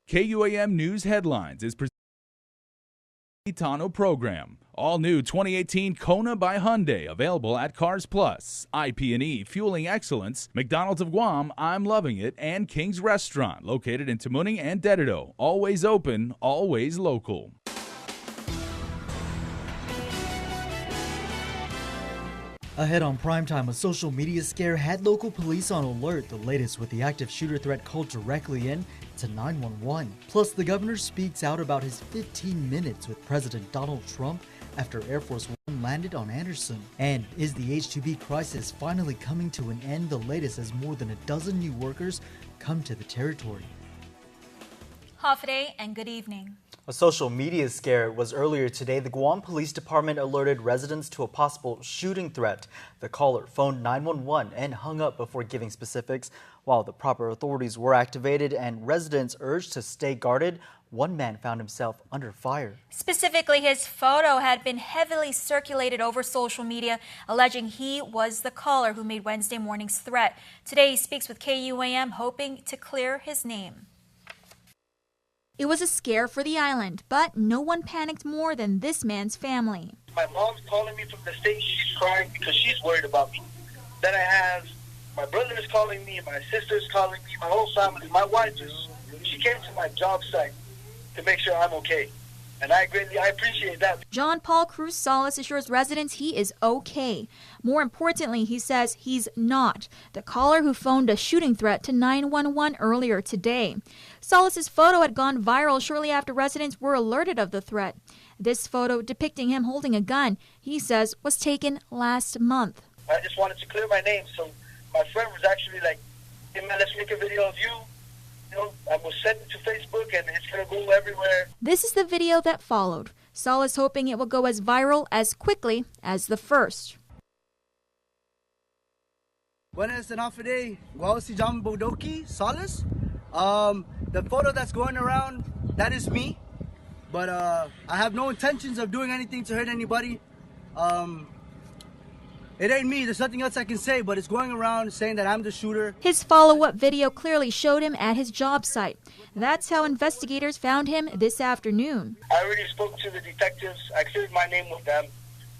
KUAM News Headlines is presented by the Tano program. All new 2018 Kona by Hyundai available at Cars Plus, IP&E Fueling Excellence, McDonald's of Guam, I'm Loving It, and King's Restaurant located in Tamuning and Dededo. Always open, always local. Ahead on primetime, a social media scare had local police on alert. The latest with the active shooter threat called directly in to 911. Plus, the governor speaks out about his 15 minutes with President Donald Trump after Air Force One landed on Anderson. And is the H-2B crisis finally coming to an end? The latest as more than a dozen new workers come to the territory. Hafaday and good evening. A social media scare was earlier today. The Guam Police Department alerted residents to a possible shooting threat. The caller phoned 911 and hung up before giving specifics. While the proper authorities were activated and residents urged to stay guarded, one man found himself under fire. Specifically, his photo had been heavily circulated over social media, alleging he was the caller who made Wednesday morning's threat. Today, he speaks with KUAM, hoping to clear his name. It was a scare for the island, but no one panicked more than this man's family. My mom's calling me from the States. She's crying because she's worried about me. Then I have my brother is calling me, my sister's calling me, my whole family. My wife she came to my job site to make sure I'm okay. And I appreciate that. John Paul Cruz Salas assures residents he is okay. More importantly, he says he's not the caller who phoned a shooting threat to 911 earlier today. Salas's photo had gone viral shortly after residents were alerted of the threat. This photo depicting him holding a gun, he says, was taken last month. I just wanted to clear my name, so my friend was actually like, hey man, let's make a video of you. You know, I will send it to Facebook and it's going to go everywhere. This is the video that followed. Salas hoping it will go as viral as quickly as the first. Buenas and Hafaday, si John Bodoki, Salas. The photo that's going around, that is me. But I have no intentions of doing anything to hurt anybody. It ain't me. There's nothing else I can say, but it's going around saying that I'm the shooter. His follow-up video clearly showed him at his job site. That's how investigators found him this afternoon. I already spoke to the detectives. I cleared my name with them.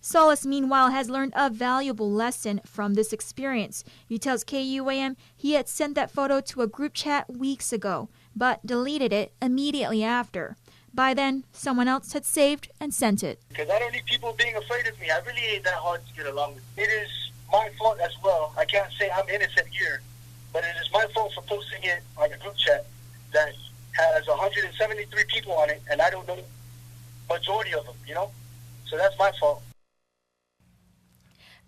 Salas, meanwhile, has learned a valuable lesson from this experience. He tells KUAM he had sent that photo to a group chat weeks ago, but deleted it immediately after. By then, someone else had saved and sent it. Because I don't need people being afraid of me. I really ain't that hard to get along with. It is my fault as well. I can't say I'm innocent here, but it is my fault for posting it on a group chat that has 173 people on it, and I don't know majority of them, you know? So that's my fault.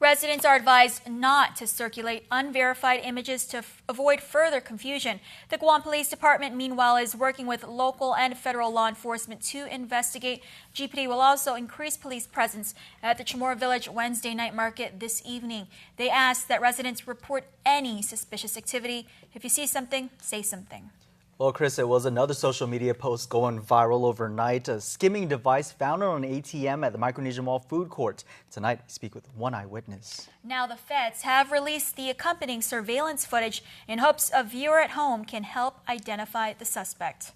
Residents are advised not to circulate unverified images to avoid further confusion. The Guam Police Department, meanwhile, is working with local and federal law enforcement to investigate. GPD will also increase police presence at the Chamorro Village Wednesday night market this evening. They ask that residents report any suspicious activity. If you see something, say something. Well, Chris, it was another social media post going viral overnight. A skimming device found on an ATM at the Micronesia Mall food court. Tonight, we speak with one eyewitness. Now the feds have released the accompanying surveillance footage in hopes a viewer at home can help identify the suspect.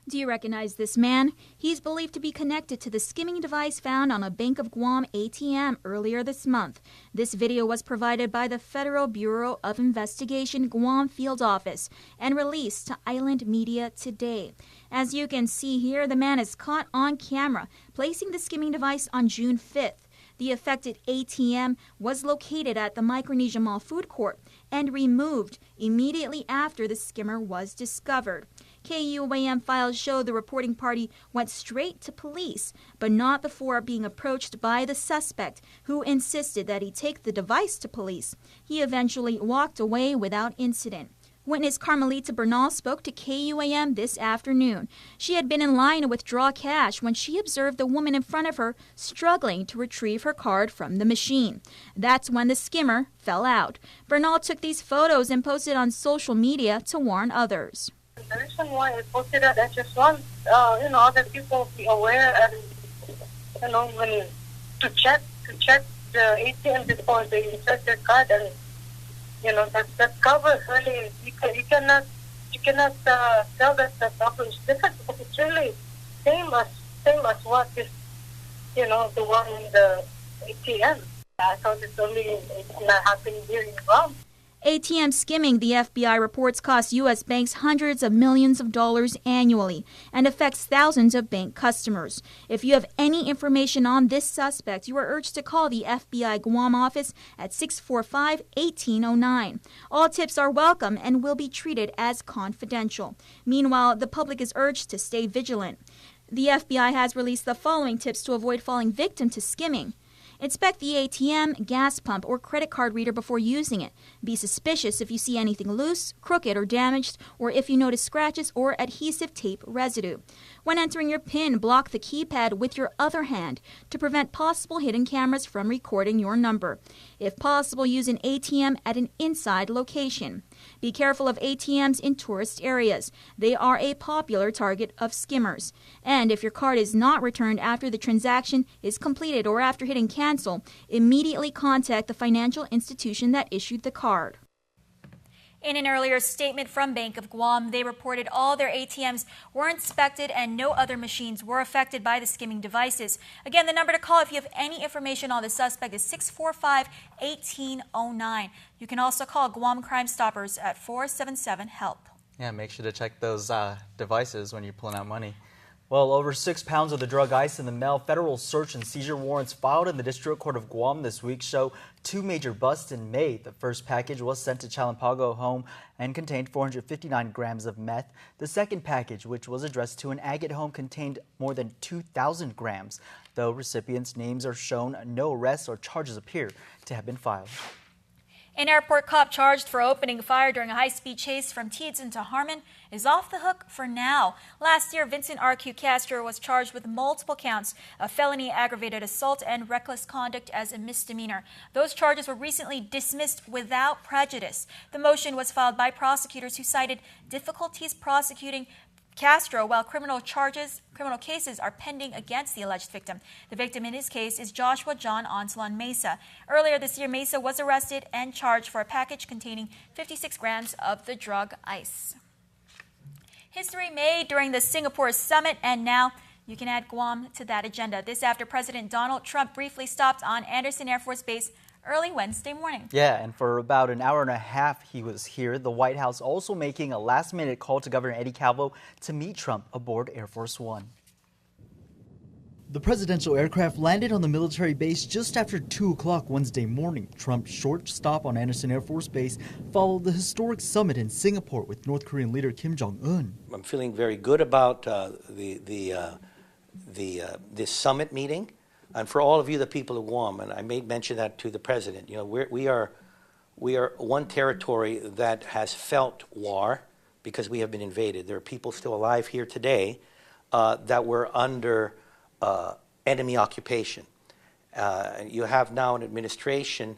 Do you recognize this man? He's believed to be connected to the skimming device found on a Bank of Guam ATM earlier this month. This video was provided by the Federal Bureau of Investigation Guam Field Office and released to Island Media today. As you can see here, the man is caught on camera placing the skimming device on June 5th. The affected ATM was located at the Micronesia Mall food court and removed immediately after the skimmer was discovered. KUAM files show the reporting party went straight to police, but not before being approached by the suspect, who insisted that he take the device to police. He eventually walked away without incident. Witness Carmelita Bernal spoke to KUAM this afternoon. She had been in line to withdraw cash when she observed the woman in front of her struggling to retrieve her card from the machine. That's when the skimmer fell out. Bernal took these photos and posted on social media to warn others. The reason why I posted that, I just want, other people to be aware and, when to check the ATM before they insert their card, and, that covers really, you cannot you cannot tell that the number is different because it's really same as what is, you know, the one in the ATM. I thought it's not happening here in Guam. ATM skimming, the FBI reports, costs U.S. banks hundreds of millions of dollars annually and affects thousands of bank customers. If you have any information on this suspect, you are urged to call the FBI Guam office at 645-1809. All tips are welcome and will be treated as confidential. Meanwhile, the public is urged to stay vigilant. The FBI has released the following tips to avoid falling victim to skimming. Inspect the ATM, gas pump, or credit card reader before using it. Be suspicious if you see anything loose, crooked, or damaged, or if you notice scratches or adhesive tape residue. When entering your PIN, block the keypad with your other hand to prevent possible hidden cameras from recording your number. If possible, use an ATM at an inside location. Be careful of ATMs in tourist areas. They are a popular target of skimmers. And if your card is not returned after the transaction is completed or after hitting cancel, immediately contact the financial institution that issued the card. In an earlier statement from Bank of Guam, they reported all their ATMs were inspected and no other machines were affected by the skimming devices. Again, the number to call if you have any information on the suspect is 645-1809. You can also call Guam Crime Stoppers at 477-HELP. Yeah, make sure to check those devices when you're pulling out money. Well, over 6 pounds of the drug ice in the mail. Federal search and seizure warrants filed in the District Court of Guam this week show 2 major busts in May. The first package was sent to Chalampago home and contained 459 grams of meth. The second package, which was addressed to an agate home, contained more than 2,000 grams. Though recipients' names are shown, no arrests or charges appear to have been filed. An airport cop charged for opening fire during a high-speed chase from Tiedson to Harmon is off the hook for now. Last year, Vincent R.Q. Castro was charged with multiple counts of felony aggravated assault and reckless conduct as a misdemeanor. Those charges were recently dismissed without prejudice. The motion was filed by prosecutors who cited difficulties prosecuting Castro while criminal cases are pending against the alleged victim. The victim in his case is Joshua John Onslon Mesa. Earlier this year, Mesa was arrested and charged for a package containing 56 grams of the drug ice. History made during the Singapore summit, and now you can add Guam to that agenda. This after President Donald Trump briefly stopped on Andersen Air Force Base early Wednesday morning. Yeah, and for about an hour and a half he was here. The White House also making a last-minute call to Governor Eddie Calvo to meet Trump aboard Air Force One. The presidential aircraft landed on the military base just after 2 o'clock Wednesday morning. Trump's short stop on Andersen Air Force Base followed the historic summit in Singapore with North Korean leader Kim Jong-un. I'm feeling very good about this summit meeting. And for all of you, the people of Guam, and I made mention that to the president, you know, we are one territory that has felt war because we have been invaded. There are people still alive here today that were under enemy occupation. You have now an administration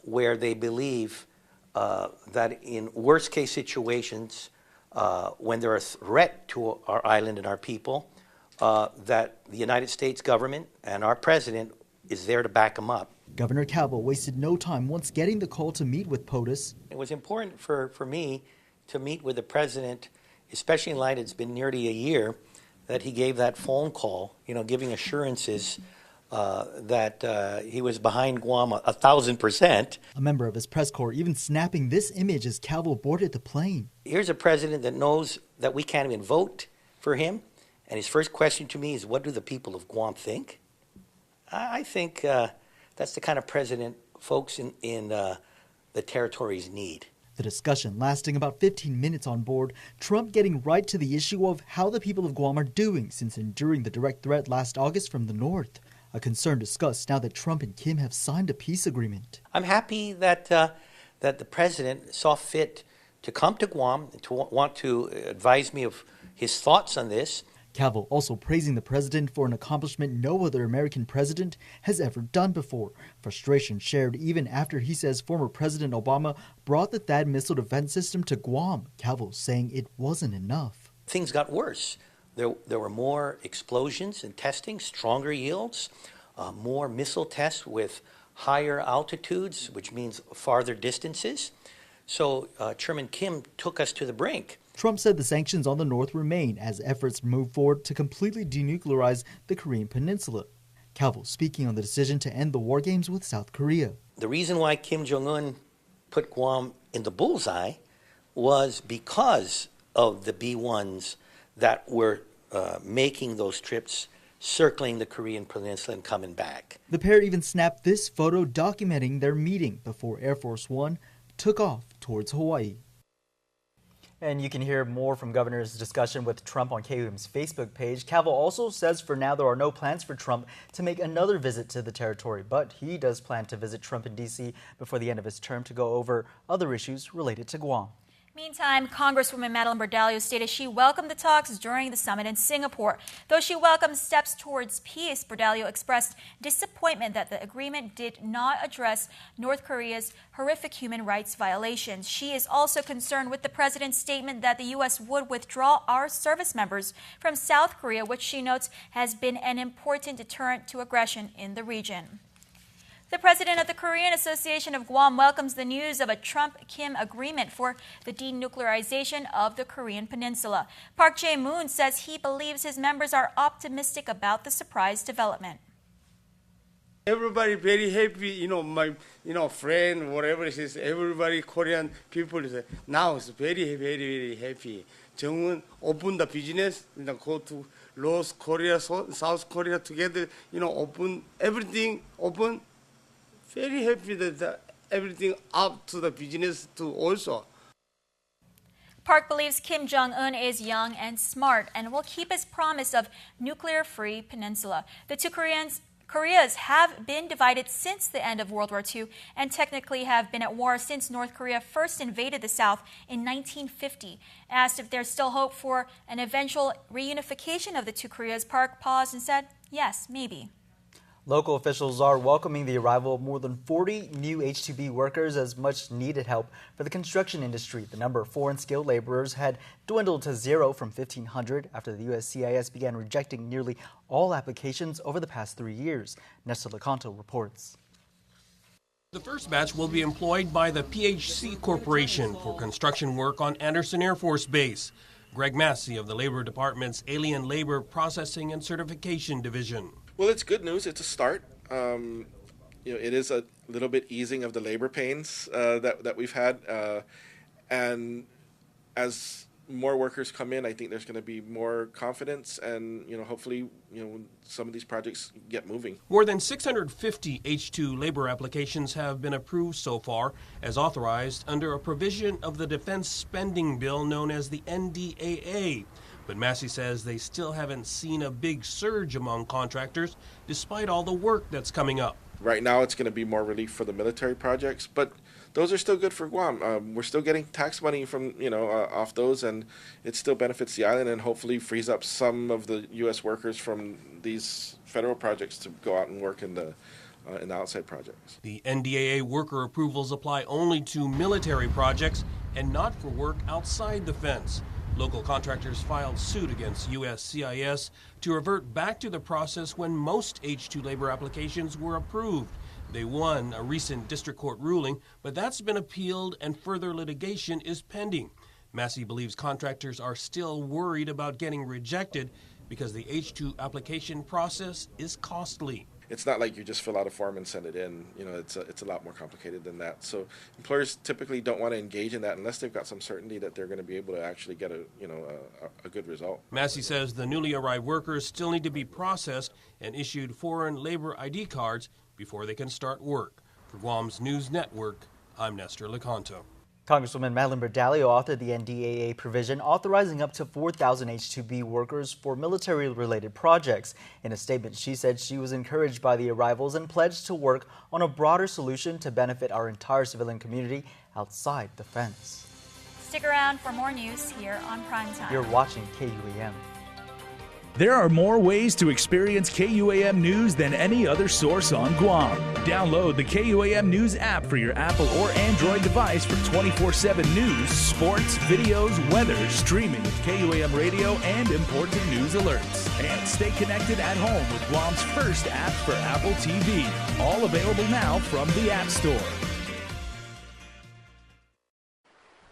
where they believe that in worst case situations, when there are a threat to our island and our people, that the United States government and our president is there to back them up. Governor Calvo wasted no time once getting the call to meet with POTUS. It was important for me to meet with the president, especially in light it's been nearly a year that he gave that phone call, you know, giving assurances that he was behind Guam 1,000%. A member of his press corps even snapping this image as Calvo boarded the plane. Here's a president that knows that we can't even vote for him. And his first question to me is, what do the people of Guam think? I think that's the kind of president folks in the territories need. The discussion lasting about 15 minutes on board, Trump getting right to the issue of how the people of Guam are doing since enduring the direct threat last August from the north. A concern discussed now that Trump and Kim have signed a peace agreement. I'm happy that the president saw fit to come to Guam and to want to advise me of his thoughts on this. Calvo also praising the president for an accomplishment no other American president has ever done before. Frustration shared even after he says former President Obama brought the THAAD missile defense system to Guam. Calvo saying it wasn't enough. Things got worse. There were more explosions and testing, stronger yields, more missile tests with higher altitudes, which means farther distances. So Chairman Kim took us to the brink. Trump said the sanctions on the North remain as efforts move forward to completely denuclearize the Korean Peninsula. Calvo speaking on the decision to end the war games with South Korea. The reason why Kim Jong-un put Guam in the bullseye was because of the B-1s that were making those trips, circling the Korean Peninsula and coming back. The pair even snapped this photo documenting their meeting before Air Force One took off towards Hawaii. And you can hear more from Governor's discussion with Trump on KUAM's Facebook page. Calvo also says for now there are no plans for Trump to make another visit to the territory, but he does plan to visit Trump in D.C. before the end of his term to go over other issues related to Guam. Meantime, Congresswoman Madeline Bordallo stated she welcomed the talks during the summit in Singapore. Though she welcomed steps towards peace, Bordallo expressed disappointment that the agreement did not address North Korea's horrific human rights violations. She is also concerned with the president's statement that the U.S. would withdraw our service members from South Korea, which she notes has been an important deterrent to aggression in the region. The president of the Korean Association of Guam welcomes the news of a Trump-Kim agreement for the denuclearization of the Korean Peninsula. Park Jae-moon says he believes his members are optimistic about the surprise development. Everybody very happy, my, friend, whatever it is, everybody Korean people is now is very, very, very happy. Jong-un open the business, go to North Korea, South Korea together, open everything, open. Very happy that everything up to the business too also. Park believes Kim Jong-un is young and smart and will keep his promise of nuclear-free peninsula. The two Koreas have been divided since the end of World War II and technically have been at war since North Korea first invaded the South in 1950. Asked if there's still hope for an eventual reunification of the two Koreas, Park paused and said, yes, maybe. Local officials are welcoming the arrival of more than 40 new H-2B workers as much needed help for the construction industry. The number of foreign skilled laborers had dwindled to zero from 1,500 after the USCIS began rejecting nearly all applications over the past 3 years. Nestor Lecanto reports. The first batch will be employed by the PHC Corporation for construction work on Anderson Air Force Base. Greg Massey of the Labor Department's Alien Labor Processing and Certification Division. Well, it's good news. It's a start. It is a little bit easing of the labor pains that we've had. And as more workers come in, I think there's going to be more confidence and, hopefully, some of these projects get moving. More than 650 H-2 labor applications have been approved so far as authorized under a provision of the defense spending bill known as the NDAA. But Massey says they still haven't seen a big surge among contractors despite all the work that's coming up. Right now it's going to be more relief for the military projects, but those are still good for Guam. We're still getting tax money from, off those, and it still benefits the island and hopefully frees up some of the U.S. workers from these federal projects to go out and work in the outside projects. The NDAA worker approvals apply only to military projects and not for work outside the fence. Local contractors filed suit against USCIS to revert back to the process when most H-2 labor applications were approved. They won a recent district court ruling, but that's been appealed and further litigation is pending. Massey believes contractors are still worried about getting rejected because the H-2 application process is costly. It's not like you just fill out a form and send it in. It's a lot more complicated than that. So employers typically don't want to engage in that unless they've got some certainty that they're going to be able to actually get a good result. Massey says the newly arrived workers still need to be processed and issued foreign labor ID cards before they can start work. For Guam's News Network, I'm Nestor Lecanto. Congresswoman Madeline Bordallo authored the NDAA provision authorizing up to 4,000 H-2B workers for military-related projects. In a statement, she said she was encouraged by the arrivals and pledged to work on a broader solution to benefit our entire civilian community outside the fence. Stick around for more news here on Primetime. You're watching KUAM. There are more ways to experience KUAM News than any other source on Guam. Download the KUAM News app for your Apple or Android device for 24/7 news, sports, videos, weather, streaming with KUAM radio, and important news alerts. And stay connected at home with Guam's first app for Apple TV. All available now from the App Store.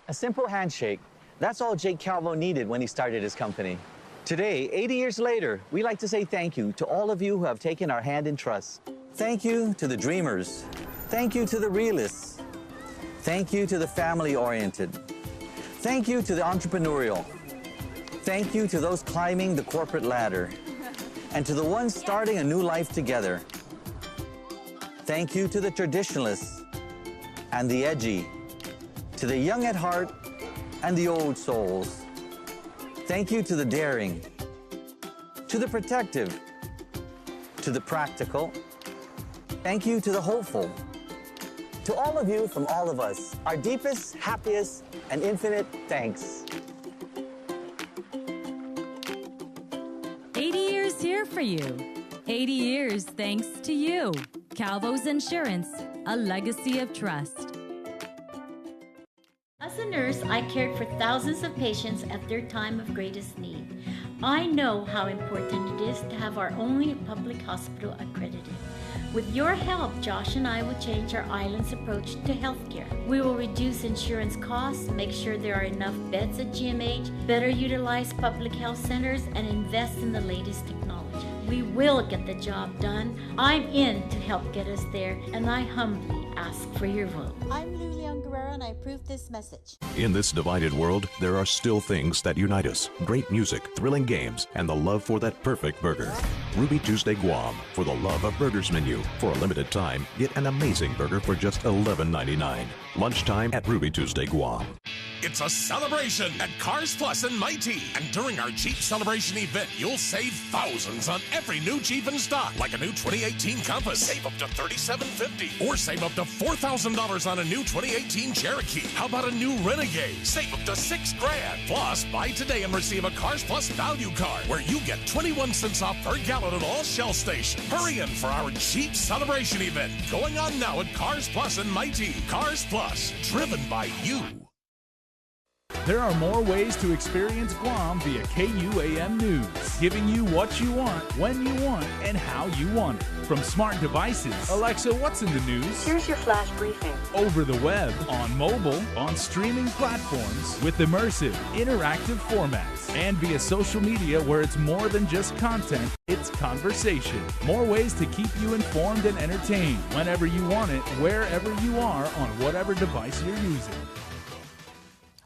A simple handshake. That's all Jake Calvo needed when he started his company. Today, 80 years later, we like to say thank you to all of you who have taken our hand in trust. Thank you to the dreamers. Thank you to the realists. Thank you to the family-oriented. Thank you to the entrepreneurial. Thank you to those climbing the corporate ladder. And to the ones starting a new life together. Thank you to the traditionalists and the edgy, to the young at heart and the old souls. Thank you to the daring, to the protective, to the practical. Thank you to the hopeful. To all of you from all of us, our deepest, happiest, and infinite thanks. 80 years here for you. 80 years thanks to you. Calvo's Insurance, a legacy of trust. As a nurse, I cared for thousands of patients at their time of greatest need. I know how important it is to have our only public hospital accredited. With your help, Josh and I will change our island's approach to healthcare. We will reduce insurance costs, make sure there are enough beds at GMH, better utilize public health centers, and invest in the latest technology. We will get the job done. I'm in to help get us there, and I humbly ask for your vote. I'm Lilian Guerrero, and I approve this message. In this divided world, there are still things that unite us. Great music, thrilling games, and the love for that perfect burger. Ruby Tuesday Guam, for the love of burgers menu. For a limited time, get an amazing burger for just $11.99. Lunchtime at Ruby Tuesday Guam. It's a celebration at Cars Plus in Mighty. And during our Jeep Celebration event, you'll save thousands on every new Jeep in stock, like a new 2018 Compass. Save up to $3,750. Or save up to $4,000 on a new 2018 Cherokee. How about a new Renegade? Save up to $6,000. Plus, buy today and receive a Cars Plus value card, where you get 21 cents off per gallon at all Shell stations. Hurry in for our Jeep Celebration event, going on now at Cars Plus in Mighty. Cars Plus, driven by you. There are more ways to experience Guam via KUAM News, giving you what you want, when you want, and how you want it. From smart devices, Alexa, what's in the news? Here's your flash briefing. Over the web, on mobile, on streaming platforms, with immersive, interactive formats, and via social media where it's more than just content, it's conversation. More ways to keep you informed and entertained whenever you want it, wherever you are, on whatever device you're using.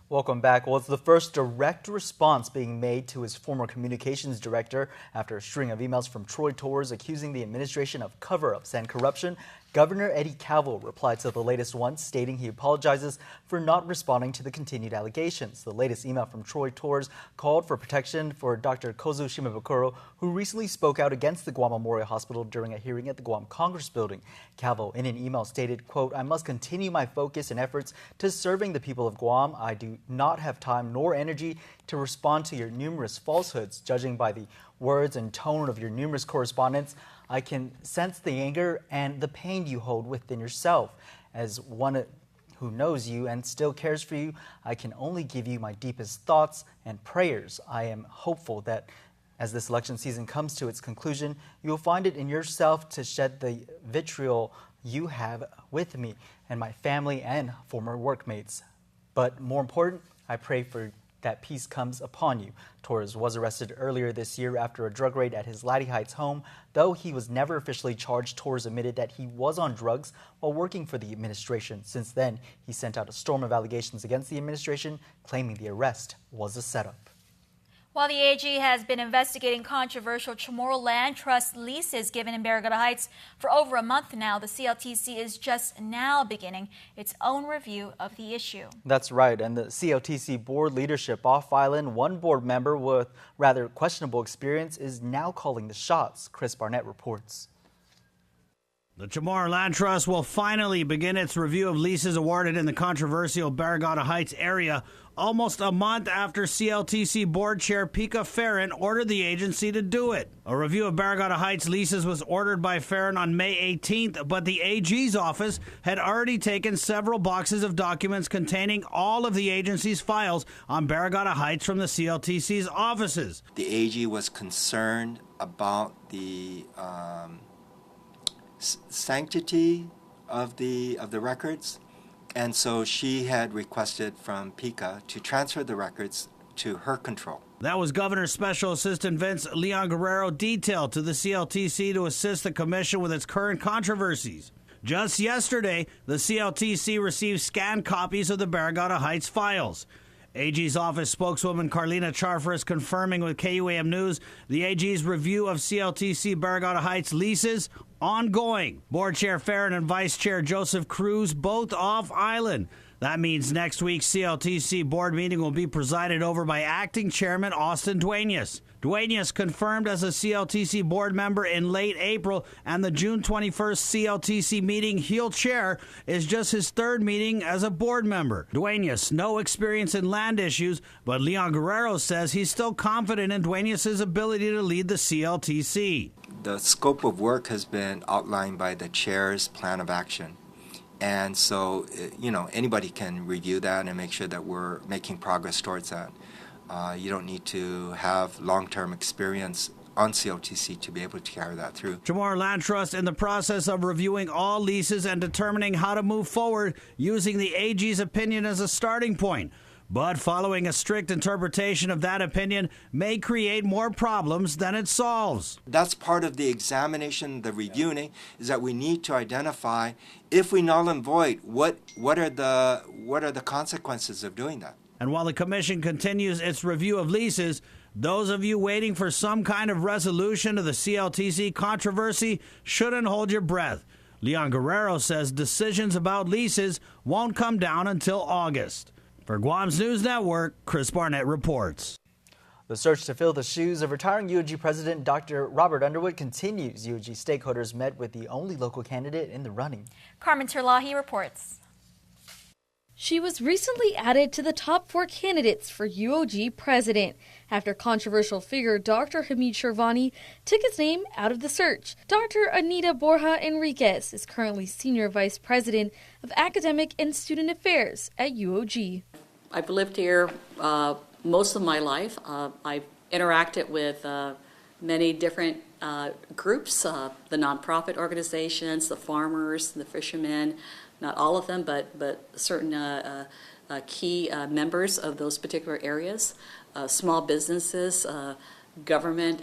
Welcome back. Well, it's the first direct response being made to his former communications director after a string of emails from Troy Torres accusing the administration of cover-ups and corruption. Governor Eddie Calvo replied to the latest one, stating he apologizes for not responding to the continued allegations. The latest email from Troy Torres called for protection for Dr. Kozu Shimabukuro, who recently spoke out against the Guam Memorial Hospital during a hearing at the Guam Congress building. Calvo, in an email, stated, quote, "I must continue my focus and efforts to serving the people of Guam. I do not have time nor energy to respond to your numerous falsehoods. Judging by the words and tone of your numerous correspondence, I can sense the anger and the pain you hold within yourself. As one who knows you and still cares for you, I can only give you my deepest thoughts and prayers. I am hopeful that as this election season comes to its conclusion, you will find it in yourself to shed the vitriol you have with me and my family and former workmates. But more important, I pray for that peace comes upon you." Torres was arrested earlier this year after a drug raid at his Laddie Heights home. Though he was never officially charged, Torres admitted that he was on drugs while working for the administration. Since then, he sent out a storm of allegations against the administration, claiming the arrest was a setup. While the AG has been investigating controversial Chamorro Land Trust leases given in Barrigada Heights for over a month now, the CLTC is just now beginning its own review of the issue. That's right, and the CLTC board leadership off island, one board member with rather questionable experience, is now calling the shots. Chris Barnett reports. The Chamorro Land Trust will finally begin its review of leases awarded in the controversial Barrigada Heights area, almost a month after CLTC Board Chair Pika Farron ordered the agency to do it. A review of Barrigada Heights leases was ordered by Farron on May 18th, but the AG's office had already taken several boxes of documents containing all of the agency's files on Barrigada Heights from the CLTC's offices. The AG was concerned about the sanctity of the records, And so she had requested from PICA to transfer the records to her control. That was Governor Special Assistant Vince Leon Guerrero detailed to the CLTC to assist the commission with its current controversies. Just yesterday, the CLTC received scanned copies of the Barrigada Heights files. AG's office spokeswoman Carlina Charfras confirming with KUAM News the AG's review of CLTC Barrigada Heights leases ongoing. Board Chair Farron and Vice Chair Joseph Cruz both off island. That means next week's CLTC board meeting will be presided over by Acting Chairman Austin Duenas. Duenas confirmed as a CLTC board member in late April, and the June 21st CLTC meeting he'll chair is just his third meeting as a board member. Duenas, no experience in land issues, but Leon Guerrero says he's still confident in Duenas' ability to lead the CLTC. The scope of work has been outlined by the chair's plan of action. And so, anybody can review that and make sure that we're making progress towards that. You don't need to have long-term experience on CLTC to be able to carry that through. Chamorro Land Trust in the process of reviewing all leases and determining how to move forward using the AG's opinion as a starting point. But following a strict interpretation of that opinion may create more problems than it solves. That's part of the examination, the reviewing, is that we need to identify, if we null and void, what are the consequences of doing that? And while the commission continues its review of leases, those of you waiting for some kind of resolution of the CLTC controversy shouldn't hold your breath. Leon Guerrero says decisions about leases won't come down until August. For Guam's News Network, Chris Barnett reports. The search to fill the shoes of retiring UOG President Dr. Robert Underwood continues. UOG stakeholders met with the only local candidate in the running. Carmen Terlahi reports. She was recently added to the top 4 candidates for UOG president after controversial figure Dr. Hamid Shervani took his name out of the search. Dr. Anita Borja Enriquez is currently Senior Vice President of Academic and Student Affairs at UOG. I've lived here most of my life. I've interacted with many different groups, the nonprofit organizations, the farmers, the fishermen, not all of them, but certain key members of those particular areas, small businesses, government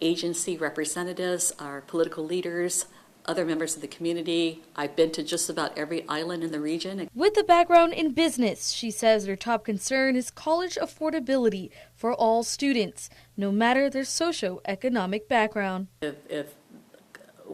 agency representatives, our political leaders, other members of the community. I've been to just about every island in the region. With a background in business, she says her top concern is college affordability for all students, no matter their socioeconomic background. If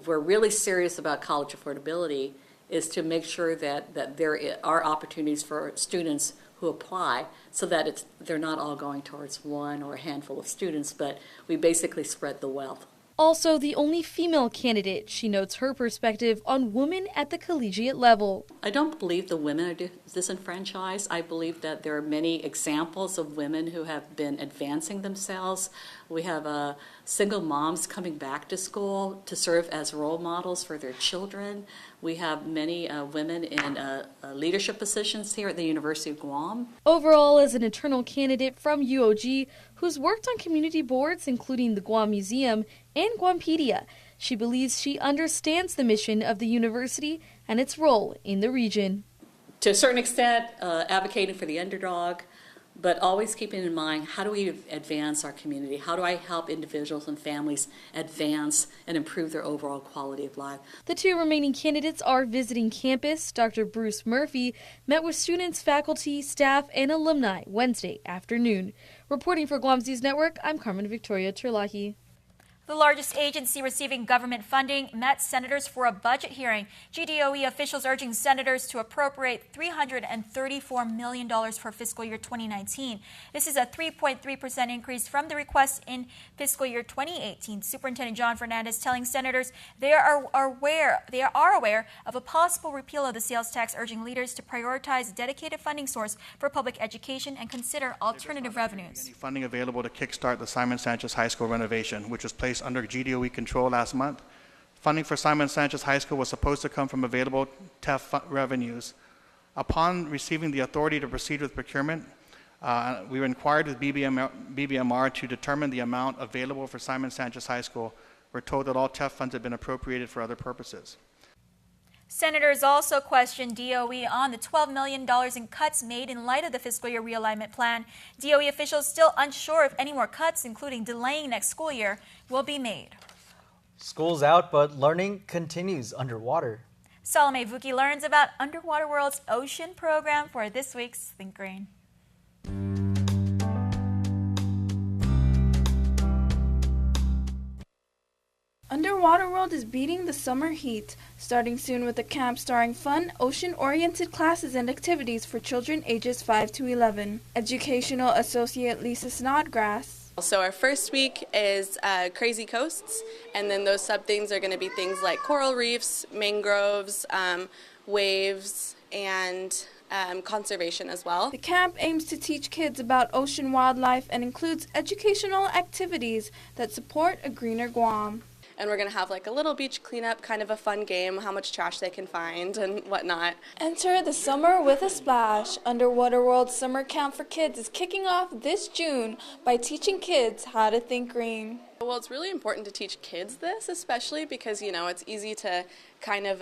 we're really serious about college affordability, is to make sure that there are opportunities for students who apply so that they're not all going towards one or a handful of students, but we basically spread the wealth. Also, the only female candidate, she notes her perspective on women at the collegiate level. I don't believe the women are disenfranchised. I believe that there are many examples of women who have been advancing themselves. We have single moms coming back to school to serve as role models for their children. We have many women in leadership positions here at the University of Guam. Overall, as an internal candidate from UOG who's worked on community boards including the Guam Museum and Guampedia, she believes she understands the mission of the university and its role in the region. To a certain extent, advocating for the underdog, but always keeping in mind, how do we advance our community? How do I help individuals and families advance and improve their overall quality of life? The 2 remaining candidates are visiting campus. Dr. Bruce Murphy met with students, faculty, staff, and alumni Wednesday afternoon. Reporting for Guam's News Network, I'm Carmen Victoria Terlahi. The largest agency receiving government funding met senators for a budget hearing. GDOE officials urging senators to appropriate $334 million for fiscal year 2019. This is a 3.3% increase from the request in fiscal year 2018. Superintendent John Fernandez telling senators they are aware of a possible repeal of the sales tax, urging leaders to prioritize a dedicated funding source for public education and consider alternative revenues. Any funding available to kickstart the Simon Sanchez High School renovation, which was placed under GDOE control last month. Funding for Simon Sanchez High School was supposed to come from available TEF revenues. Upon receiving the authority to proceed with procurement, we were inquired with BBMR to determine the amount available for Simon Sanchez High School. We're told that all TEF funds had been appropriated for other purposes. Senators also questioned DOE on the $12 million in cuts made in light of the fiscal year realignment plan. DOE officials still unsure if any more cuts, including delaying next school year, will be made. School's out, but learning continues underwater. Salome Vuki learns about Underwater World's ocean program for this week's Think Green. Underwater World is beating the summer heat, starting soon with a camp starring fun, ocean-oriented classes and activities for children ages 5 to 11. Educational Associate Lisa Snodgrass. So our first week is Crazy Coasts, and then those sub-themes are going to be things like coral reefs, mangroves, waves, and conservation as well. The camp aims to teach kids about ocean wildlife and includes educational activities that support a greener Guam. And we're going to have like a little beach cleanup, kind of a fun game, how much trash they can find and whatnot. Enter the summer with a splash. Underwater World Summer Camp for Kids is kicking off this June by teaching kids how to think green. Well, it's really important to teach kids this, especially because, you know, it's easy to kind of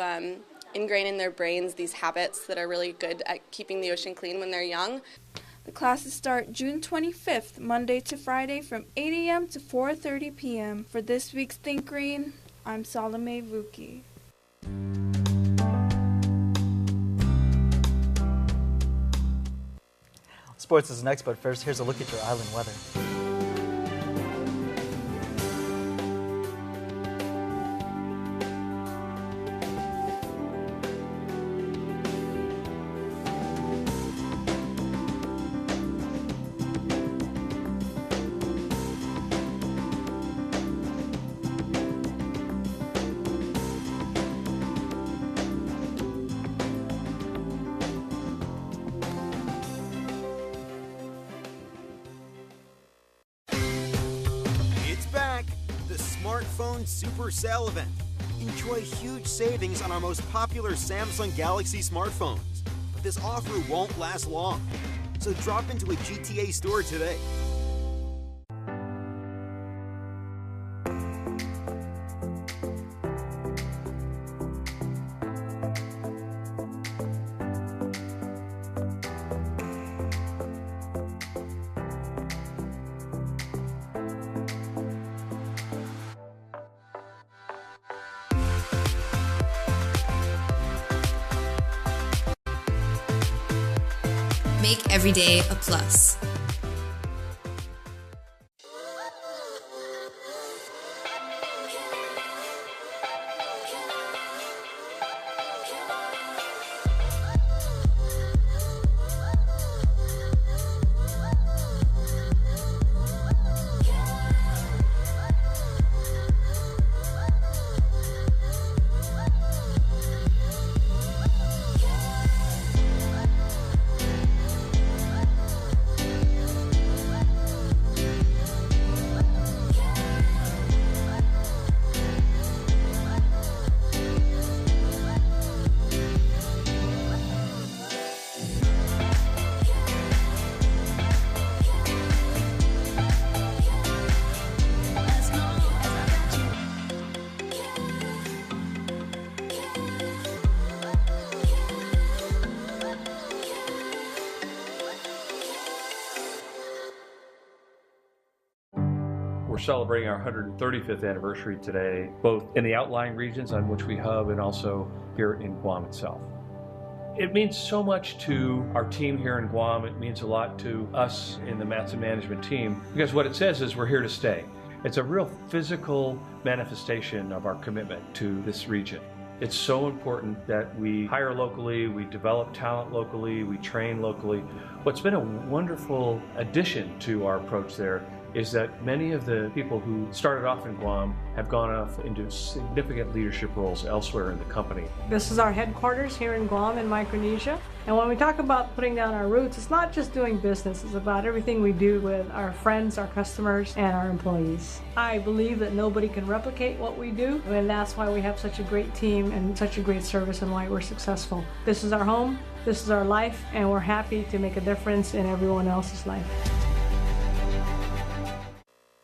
ingrain in their brains these habits that are really good at keeping the ocean clean when they're young. The classes start June 25th, Monday to Friday from 8 a.m. to 4:30 p.m. For this week's Think Green, I'm Salome Vuki. Sports is next, but first, here's a look at your island weather. Super Sale event. Enjoy huge savings on our most popular Samsung Galaxy smartphones. But this offer won't last long. So drop into a GTA store today. Make every day a plus. We're celebrating our 135th anniversary today, both in the outlying regions on which we hub and also here in Guam itself. It means so much to our team here in Guam. It means a lot to us in the Matson management team, because what it says is we're here to stay. It's a real physical manifestation of our commitment to this region. It's so important that we hire locally, we develop talent locally, we train locally. What's been a wonderful addition to our approach there is that many of the people who started off in Guam have gone off into significant leadership roles elsewhere in the company. This is our headquarters here in Guam in Micronesia. And when we talk about putting down our roots, it's not just doing business, it's about everything we do with our friends, our customers, and our employees. I believe that nobody can replicate what we do, and that's why we have such a great team and such a great service and why we're successful. This is our home, this is our life, and we're happy to make a difference in everyone else's life.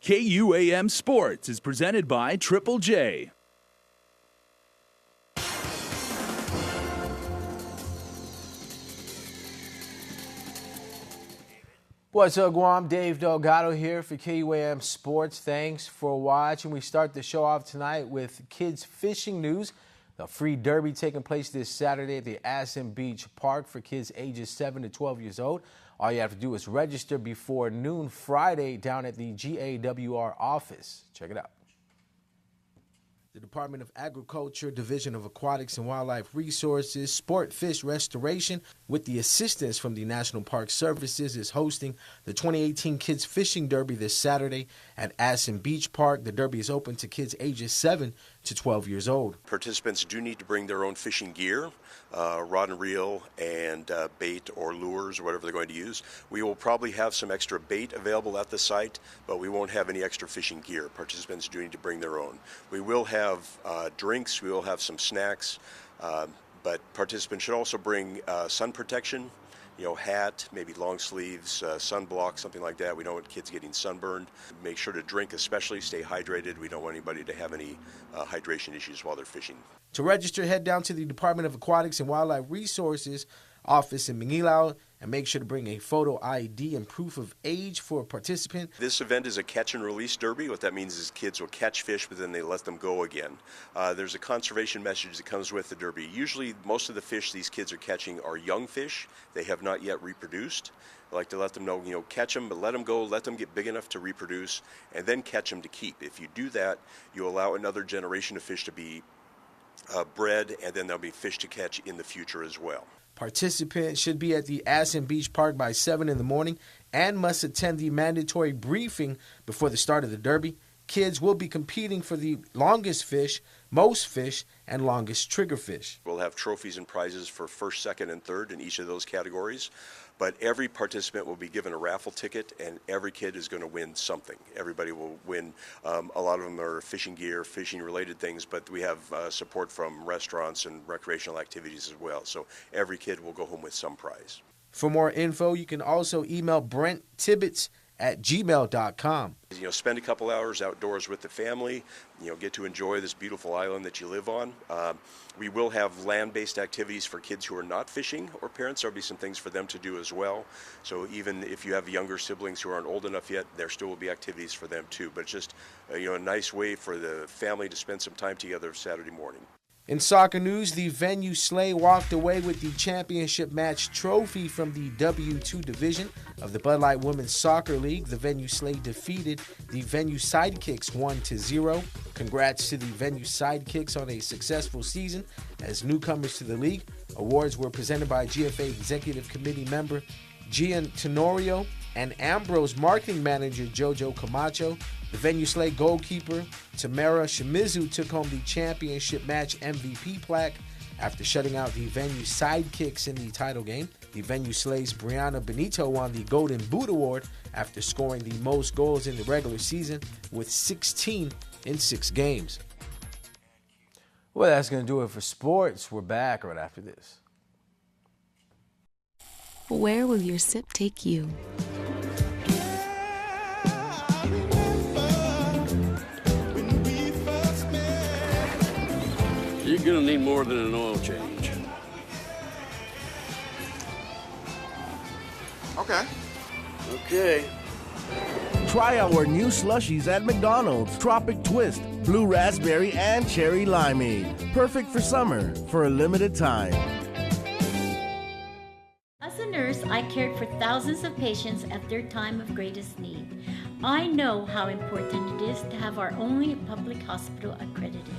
KUAM Sports is presented by Triple J. What's up, Guam? Dave Delgado here for KUAM Sports. Thanks for watching. We start the show off tonight with kids fishing news. The free derby taking place this Saturday at the Aspen Beach Park for kids ages 7 to 12 years old. All you have to do is register before noon Friday down at the GAWR office. Check it out. The Department of Agriculture, Division of Aquatics and Wildlife Resources, Sport Fish Restoration, with the assistance from the National Park Services, is hosting the 2018 Kids Fishing Derby this Saturday at Aspen Beach Park. The derby is open to kids ages 7 to 12 years old. Participants do need to bring their own fishing gear, rod and reel, and bait or lures or whatever they're going to use. We will probably have some extra bait available at the site, but we won't have any extra fishing gear. Participants do need to bring their own. We will have drinks, we will have some snacks, but participants should also bring sun protection, hat, maybe long sleeves, sunblock, something like that. We don't want kids getting sunburned. Make sure to drink, especially stay hydrated. We don't want anybody to have any hydration issues while they're fishing. To register, head down to the Department of Aquatics and Wildlife Resources office in Manilao and make sure to bring a photo ID and proof of age for a participant. This event is a catch and release derby. What that means is kids will catch fish, but then they let them go again. There's a conservation message that comes with the derby. Usually, most of the fish these kids are catching are young fish. They have not yet reproduced. I like to let them know, catch them, but let them go, let them get big enough to reproduce, and then catch them to keep. If you do that, you allow another generation of fish to be bred, and then there'll be fish to catch in the future as well. Participants should be at the Aspen Beach Park by 7 in the morning and must attend the mandatory briefing before the start of the derby. Kids will be competing for the longest fish, most fish, and longest trigger fish. We'll have trophies and prizes for first, second, and third in each of those categories. But every participant will be given a raffle ticket, and every kid is going to win something. Everybody will win. A lot of them are fishing gear, fishing-related things, but we have support from restaurants and recreational activities as well. So every kid will go home with some prize. For more info, you can also email Brent Tibbetts at gmail.com. Spend a couple hours outdoors with the family, get to enjoy this beautiful island that you live on. We will have land-based activities for kids who are not fishing or parents. There'll be some things for them to do as well. So even if you have younger siblings who aren't old enough yet, there still will be activities for them too. But it's just a nice way for the family to spend some time together Saturday morning. In soccer news, the Venue Slay walked away with the championship match trophy from the W2 division of the Bud Light Women's Soccer League. The Venue Slay defeated the Venue Sidekicks 1-0. Congrats to the Venue Sidekicks on a successful season as newcomers to the league. Awards were presented by GFA Executive Committee member Gian Tenorio and Ambrose marketing manager Jojo Camacho. The Venue Slay goalkeeper Tamara Shimizu took home the championship match MVP plaque after shutting out the Venue Sidekicks in the title game. The Venue Slay's Brianna Benito won the Golden Boot Award after scoring the most goals in the regular season with 16 in 6 games. Well, that's going to do it for sports. We're back right after this. Where will your sip take you? You're gonna need more than an oil change. Okay. Try our new slushies at McDonald's. Tropic Twist, Blue Raspberry, and Cherry Limeade. Perfect for summer, for a limited time. As a nurse, I cared for thousands of patients at their time of greatest need. I know how important it is to have our only public hospital accredited.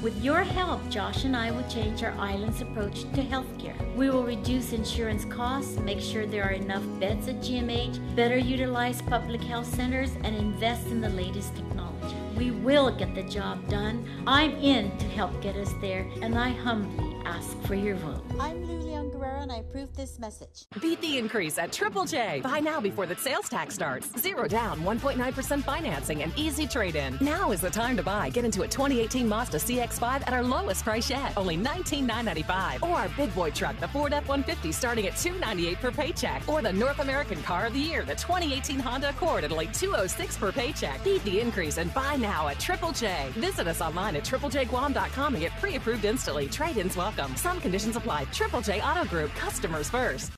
With your help, Josh and I will change our island's approach to healthcare. We will reduce insurance costs, make sure there are enough beds at GMH, better utilize public health centers, and invest in the latest technology. We will get the job done. I'm in to help get us there, and I humbly ask for your vote. I'm Lilian Guerrero and I approve this message. Beat the increase at Triple J. Buy now before the sales tax starts. 0 down, 1.9% financing, and easy trade-in. Now is the time to buy. Get into a 2018 Mazda CX-5 at our lowest price yet, only $19,995. Or our big boy truck, the Ford F-150, starting at $298 per paycheck. Or the North American Car of the Year, the 2018 Honda Accord at only $206 per paycheck. Beat the increase and buy now at Triple J. Visit us online at triplejguam.com and get pre-approved instantly. Trade-ins welcome. Some conditions apply. Triple J Auto Group. Customers first.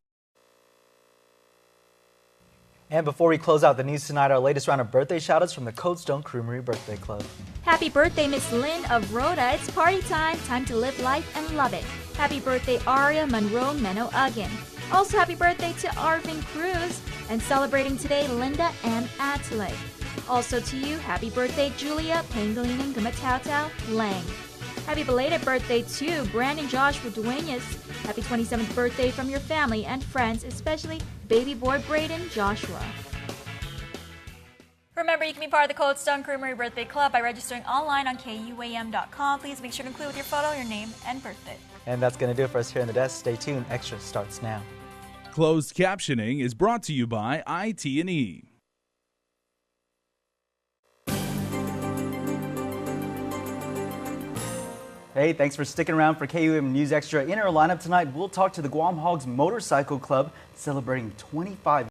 And before we close out the news tonight, our latest round of birthday shoutouts from the Cold Stone Creamery Birthday Club. Happy birthday, Miss Lynn of Rhoda. It's party time. Time to live life and love it. Happy birthday, Aria Monroe Meno Ugin. Also, happy birthday to Arvin Cruz. And celebrating today, Linda M. Atley. Also to you, happy birthday, Julia Pangolin Gumatau Lang. Happy belated birthday to Brandon Joshua Duenas. Happy 27th birthday from your family and friends, especially baby boy Braden Joshua. Remember, you can be part of the Cold Stone Creamery Birthday Club by registering online on KUAM.com. Please make sure to include with your photo your name and birthday. And that's going to do it for us here in the desk. Stay tuned. Extra starts now. Closed captioning is brought to you by IT&E. Hey, thanks for sticking around for KUAM News Extra. In our lineup tonight, we'll talk to the Guam Hogs Motorcycle Club celebrating 25